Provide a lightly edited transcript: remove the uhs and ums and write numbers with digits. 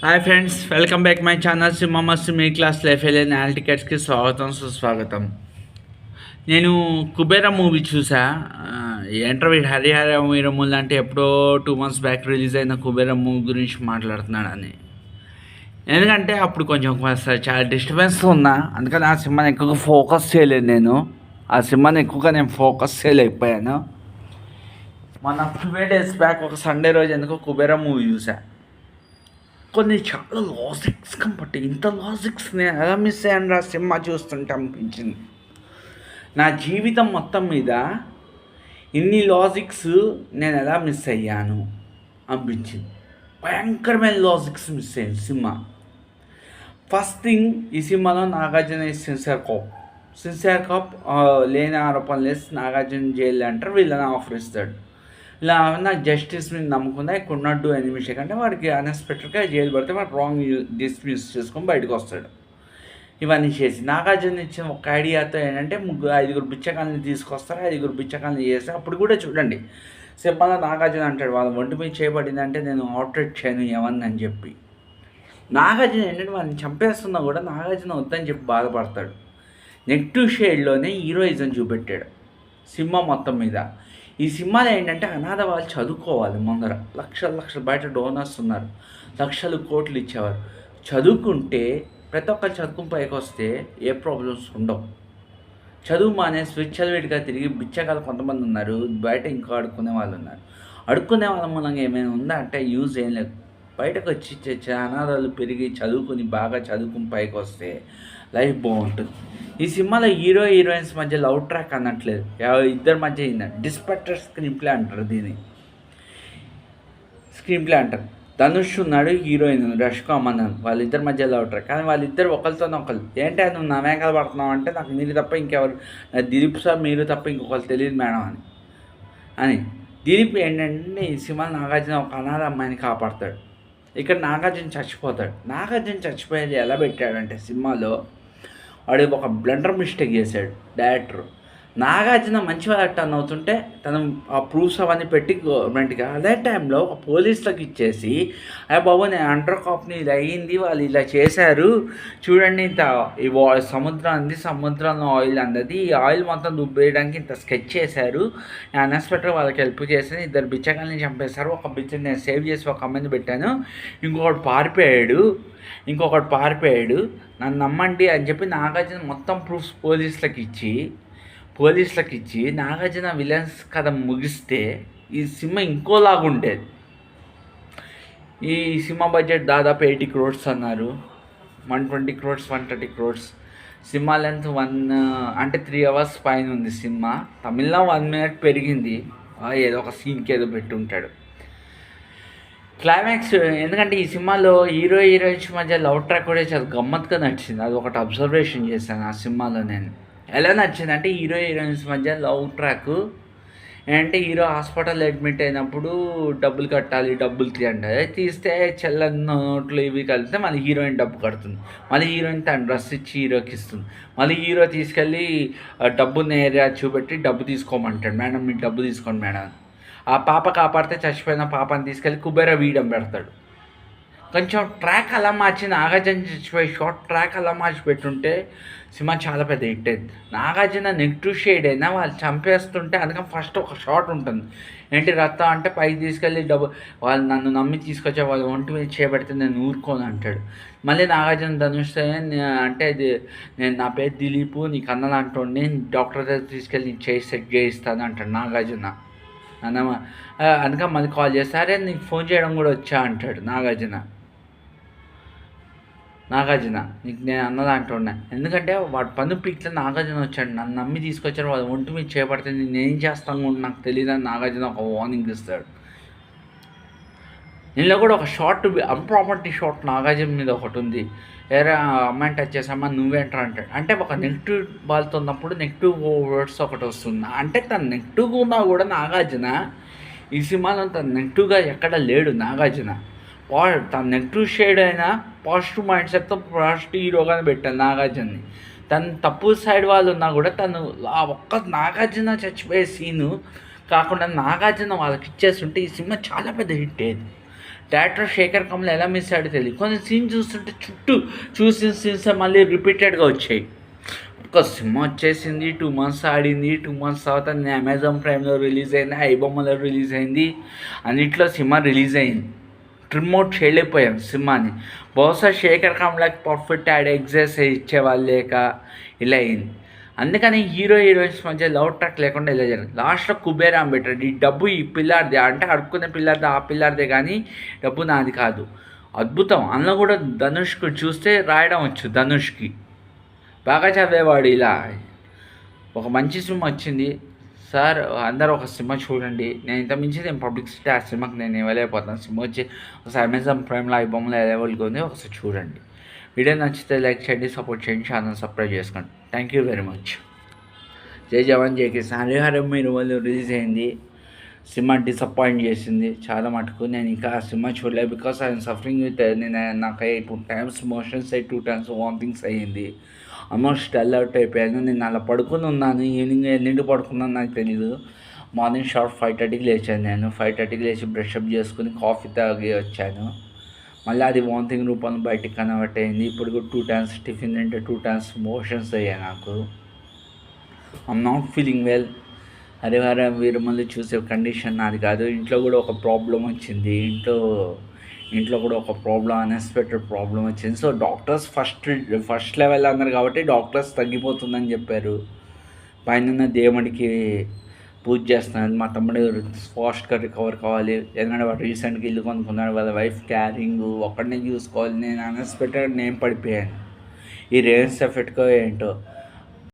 Hi friends, welcome back my channel సింహమస్ మీ class life ఎలైన్ ఆల్ టికెట్స్కి స్వాగతం సుస్వాగతం. నేను కుబేర మూవీ చూసా. ఏంటో హరిహర వీరములు అంటే ఎప్పుడో 2 months బ్యాక్ రిలీజ్ అయిన కుబేర మూవీ గురించి మాట్లాడుతున్నాడని. ఎందుకంటే అప్పుడు కొంచెం చాలా డిస్టర్బెన్స్ ఉన్నా, అందుకని ఆ సినిమాని ఎక్కువగా ఫోకస్ చేయలేదు. ఆ సినిమాని ఎక్కువగా ఫోకస్ చేయలేకపోయాను. మన 2 days బ్యాక్ ఒక సండే రోజు ఎందుకో కుబేర మూవీ చూసా. కొన్ని చాలా లాజిక్స్ కాబట్టి ఇంత లాజిక్స్ నేను ఎలా మిస్ అయ్యాను సినిమా చూస్తుంటే అనిపించింది. నా జీవితం మొత్తం మీద ఇన్ని లాజిక్స్ నేను ఎలా మిస్ అయ్యాను అనిపించింది. భయంకరమైన లాజిక్స్ మిస్ అయ్యాను సినిమా. ఫస్ట్ థింగ్, ఈ సినిమాలో నాగార్జున సిన్సియర్ కాప్ లేని ఆరోపణ లేసి నాగార్జున జైలు అంటారు, వీళ్ళని ఆఫర్ ఇస్తాడు. ఇలా నాకు జస్టిస్ మీద నమ్ముకుందా I could not do any mistake అంటే వాడికి అన్ఎక్స్పెక్టెడ్గా జైలు పడితే వాడు రాంగ్ డిస్మిస్ చేసుకొని బయటకు వస్తాడు. ఇవన్నీ చేసి నాగార్జున ఇచ్చిన ఒక ఐడియాతో ఏంటంటే 5 బిచ్చకాలని తీసుకొస్తారు, 5 బిచ్చకాలని చేస్తే అప్పుడు కూడా చూడండి సినిమాలో నాగార్జున అంటాడు వాళ్ళ ఒంటి మీద చేయబడిందంటే నేను ఆపరేట్ చేయను ఎవరిని అని చెప్పి. నాగార్జున ఏంటంటే వాళ్ళని చంపేస్తున్నా కూడా నాగార్జున వద్దని చెప్పి బాధపడతాడు. నెగిటివ్ షేడ్లోనే హీరోయిజం చూపెట్టాడు సినిమా మొత్తం మీద. ఈ సినిమాలో ఏంటంటే అనాథ వాళ్ళు చదువుకోవాలి, ముందర లక్షలు బయట డోనర్స్ ఉన్నారు, లక్షలు కోట్లు ఇచ్చేవారు. చదువుకుంటే ప్రతి ఒక్కరు చదువుకుని పైకి వస్తే ఏ ప్రాబ్లమ్స్ ఉండవు. చదువు మానేసి విచ్చలవిడిగా తిరిగి బిచ్చగాలు కొంతమంది ఉన్నారు, బయట ఇంకా అడుక్కునే వాళ్ళు ఉన్నారు. అడుక్కునే వాళ్ళ మూలంగా ఏమైనా ఉందా అంటే యూజ్ ఏం లేదు. బయటకు వచ్చి అనాథాలు పెరిగి చదువుకుని బాగా చదువుకుని పైకి వస్తే లైఫ్ బాగుంటుంది. ఈ సినిమాలో హీరో హీరోయిన్స్ మధ్య లవ్ ట్రాక్ అనట్లేదు, ఇద్దరి మధ్య డిస్పెక్టర్ స్క్రీన్ ప్లే అంటారు దీన్ని. స్క్రీన్ ప్లే అంటారు. ధనుష్ ఉన్నాడు, హీరోయిన్ రష్కా మందన్, వాళ్ళిద్దరి మధ్య లవ్ ట్రాక్. కానీ వాళ్ళిద్దరు ఒకరితోనే ఒకరు ఏంటి నువ్వు నా మేకలు పడుతున్నావు అంటే నాకు మీరు తప్ప ఇంకెవరు, దిలీప్ సార్ మీరు తప్ప ఇంకొకరు తెలియదు మేడం అని దిలీప్ ఏంటంటే ఈ సినిమా నాగార్జున ఒక అనాథ అమ్మాయిని కాపాడతాడు. ఇక్కడ నాగార్జున చచ్చిపోతాడు. నాగార్జున చచ్చిపోయేది ఎలా పెట్టాడంటే సినిమాలో వాడు ఒక బ్లండర్ మిస్టేక్ చేశాడు డైరెక్టర్. నాగార్జున మంచివాడు టర్న్ అవుతుంటే తను ఆ ప్రూఫ్స్ అవన్నీ పెట్టి గవర్నమెంట్కి అదే టైంలో ఒక పోలీసులకు ఇచ్చేసి అయ్యా బాబు నేను అండర్ కాప్ని ఇది అయ్యింది, వాళ్ళు ఇలా చేశారు చూడండి, ఇంత ఈ సముద్రంలో ఆయిల్ అందది, ఈ ఆయిల్ మొత్తం దుబ్బేయడానికి ఇంత స్కెచ్ చేశారు, అన్ఎక్స్పెక్టెడ్ వాళ్ళకి హెల్ప్ చేశాను, 2 బిచ్చగాల్ని చంపేశారు, ఒక బిచ్చని నేను సేవ్ చేసి ఒక అమ్మాయిని పెట్టాను, ఇంకొకటి పారిపోయాడు నన్ను నమ్మండి అని చెప్పి నాగార్జున మొత్తం ప్రూఫ్స్ పోలీసులకు ఇచ్చి నాగార్జున విలన్స్ కథ ముగిస్తే ఈ సినిమా ఇంకోలాగుండేది. ఈ సినిమా బడ్జెట్ దాదాపు 80 crores అన్నారు, 120 crores 130 crores. Cinema length 3 hours పైన ఉంది సినిమా. తమిళ్లో 1 minute పెరిగింది, ఏదో ఒక సీన్కి ఏదో పెట్టి ఉంటాడు. క్లైమాక్స్ ఎందుకంటే ఈ సినిమాలో హీరో హీరోయిన్స్ మధ్య లవ్ ట్రాక్ కూడా చాలా గమ్మత్తుగా నచ్చింది. అది ఒకటి అబ్జర్వేషన్ చేశాను ఆ సినిమాలో. నేను ఎలా నచ్చిందంటే హీరో హీరోయిన్స్ మధ్య లవ్ ట్రాక్ ఏంటంటే హీరో హాస్పిటల్ అడ్మిట్ అయినప్పుడు డబ్బులు కట్టాలి, డబ్బులు తీస్తే చెల్లని నోట్లు ఇవి కలిపితే మళ్ళీ హీరోయిన్ డబ్బు కడుతుంది, మళ్ళీ హీరోయిన్ తన డ్రెస్ ఇచ్చి హీరోకి ఇస్తుంది, మళ్ళీ హీరో తీసుకెళ్ళి డబ్బుని ఏరియా చూపెట్టి డబ్బు తీసుకోమంటాడు, మేడం మీరు డబ్బు తీసుకోండి మేడం. ఆ పాప కాపాడితే చచ్చిపోయిన పాపని తీసుకెళ్ళి కుబేర వీడం పెడతాడు. కొంచెం ట్రాక్ అలా మార్చి నాగార్జున చచ్చిపోయి షార్ట్ ట్రాక్ అలా మార్చి పెట్టుంటే సినిమా చాలా పెద్ద హిట్ అయింది. నాగార్జున నెగిటివ్ షేడ్ అయినా వాళ్ళు చంపేస్తుంటే అందుకని ఫస్ట్ ఒక షాట్ ఉంటుంది ఏంటి రక్తం అంటే పైకి తీసుకెళ్ళి వాళ్ళు నన్ను నమ్మి తీసుకొచ్చే వాళ్ళు ఒంటి మీద చేయబడితే నేను ఊరుకోను అంటాడు. మళ్ళీ నాగార్జున ధనుష్ అంటే నేను నా పేరు దిలీపు నీకు అన్నలు అంటుండే డాక్టర్ దగ్గర తీసుకెళ్ళి నీ చేయి సెట్ చేయిస్తాను అంటాడు నాగార్జున. అందుకని మళ్ళీ కాల్ చేస్తే అరే నీకు ఫోన్ చేయడం కూడా వచ్చా అంటాడు నాగార్జున నీకు నేను అన్నదా అంటున్నా. ఎందుకంటే వాడు పన్ను పీక్లో నాగార్జున వచ్చాడు, నన్ను నమ్మి తీసుకొచ్చారు, వాళ్ళు ఒంటి మీద చేపడితే నేనేం చేస్తాను కూడా నాకు తెలియదని నాగార్జున ఒక వార్నింగ్ ఇస్తాడు. దీనిలో కూడా ఒక షార్ట్ అన్ప్రాపర్టీ షార్ట్ నాగార్జున మీద ఒకటి ఉంది, వేరే అమ్మాయిని టచ్ చేసామా నువ్వేంటా అంటాడు. అంటే ఒక నెగిటివ్ బాల్తో ఉన్నప్పుడు నెగిటివ్ వర్డ్స్ ఒకటి వస్తుంది. అంటే తను నెగిటివ్గా ఉన్నా కూడా నాగార్జున ఈ సినిమాలో తను నెగిటివ్గా ఎక్కడ లేడు. నాగార్జున తను నెగిటివ్ షేడ్ అయినా పాజిటివ్ మైండ్ సెట్తో పాజిటివ్ హీరోగానే పెట్టాను నాగార్జునని. తను తప్పు సైడ్ వాళ్ళు ఉన్నా కూడా తను ఆ ఒక్క నాగార్జున చచ్చిపోయే సీను కాకుండా నాగార్జున వాళ్ళకి ఇచ్చేస్తుంటే ఈ సినిమా చాలా పెద్ద హిట్ అయ్యేది. డైరెక్టర్ శేఖర్ కమల్ ఎలా మిస్ అయ్యాడో తెలియదు. కొన్ని సీన్ చూస్తుంటే చుట్టూ చూసిన సీన్స్ మళ్ళీ రిపీటెడ్గా వచ్చాయి. ఒక సినిమా వచ్చేసింది, 2 months ఆడింది, 2 months తర్వాత అమెజాన్ ప్రైమ్లో రిలీజ్ అయింది, ఐబొమ్మలో రిలీజ్ అయింది, అన్నిట్లో సినిమా రిలీజ్ అయింది. ట్రిమ్ అవుట్ చేయలేకపోయాం సినిమాని. బహుశా శేఖర్ కమలకి పర్ఫెక్ట్ యాడ్ ఎగ్జైజ్ ఇచ్చేవాళ్ళు లేక ఇలా అయింది. అందుకని హీరో హీరోయిన్స్ మధ్య లవ్ ట్రాక్ లేకుండా ఇలా జరిగింది. లాస్ట్లో కుబేరాం పెట్టాడు, ఈ డబ్బు ఈ పిల్లాడిదే అంటే అడుక్కునే పిల్లాడిదే, ఆ పిల్లాడిదే, కానీ డబ్బు నాది కాదు. అద్భుతం. అందులో కూడా ధనుష్కు చూస్తే రాయడం వచ్చు. ధనుష్కి బాగా చదివేవాడు. ఇలా ఒక మంచి సినిమా వచ్చింది సార్, అందరూ ఒక సినిమా చూడండి. నేను ఇంత మించి నేను పబ్లిసిటీ ఆ సినిమాకి నేను ఇవ్వలేకపోతాను. సినిమా వచ్చి ఒకసారి అమెజాన్ ప్రైమ్లో ఈ బొమ్మలో అవైలబుల్గా ఉంది, ఒకసారి చూడండి. వీడియో నచ్చితే లైక్ చేయండి, సపోర్ట్ చేయండి, ఛానల్ సబ్స్క్రైబ్ చేసుకోండి. Thank you very much. జై జవాన్ జై కిసాన్. హరిహరం మీరు వాళ్ళు రిలీజ్ అయింది. సినిమా డిసప్పాయింట్ చేసింది చాలా మటుకు. నేను ఇంకా ఆ సినిమా చూడలేదు, బికాస్ ఐఎమ్ సఫరింగ్ విత్, నాకు 2 times మోషన్స్ అయ్యి 2 times వామిటింగ్స్ అయ్యింది. ఆల్మోస్ట్ డల్ అవుట్ అయిపోయాను. నేను అలా పడుకుని ఉన్నాను. ఈవినింగ్ ఎన్నింటి పడుకున్నాను నాకు తెలీదు. మార్నింగ్ షార్ప్ 5:30కి లేచాను. నేను 5:30కి లేచి బ్రషప్ చేసుకుని కాఫీ తాగి వచ్చాను. మళ్ళీ అది వామిటింగ్ రూపంలో బయటికి కన్వర్ట్ అయింది. ఇప్పుడు కూడా 2 times టిఫిన్ తింటే 2 times మోషన్స్ అయ్యాయి నాకు. I'm not feeling well. Harihara Veeramallu చూసే కండిషన్ నాది కాదు. ఇంట్లో కూడా ఒక ప్రాబ్లం వచ్చింది. ఇంట్లో కూడా ఒక ప్రాబ్లం, అన్ఎక్స్పెక్టెడ్ ప్రాబ్లం వచ్చింది. సో డాక్టర్స్ ఫస్ట్ లెవెల్ అన్నారు కాబట్టి డాక్టర్స్ తగ్గిపోతుందని చెప్పారు. పైన దేవుడికి పూజ చేస్తున్నాడు. మా తమ్ముడు ఫాస్ట్గా రికవర్ కావాలి, ఎందుకంటే వాడు రీసెంట్గా ఇల్లు కొనుక్కున్నాడు. వాళ్ళ వైఫ్ క్యారింగ్ ఒక్కడనే చూసుకోవాలి. నేను అన్ఎక్స్పెక్టెడ్ నేను పడిపోయాను. ఈ రేన్స్ ఎఫెక్ట్గా ఏంటో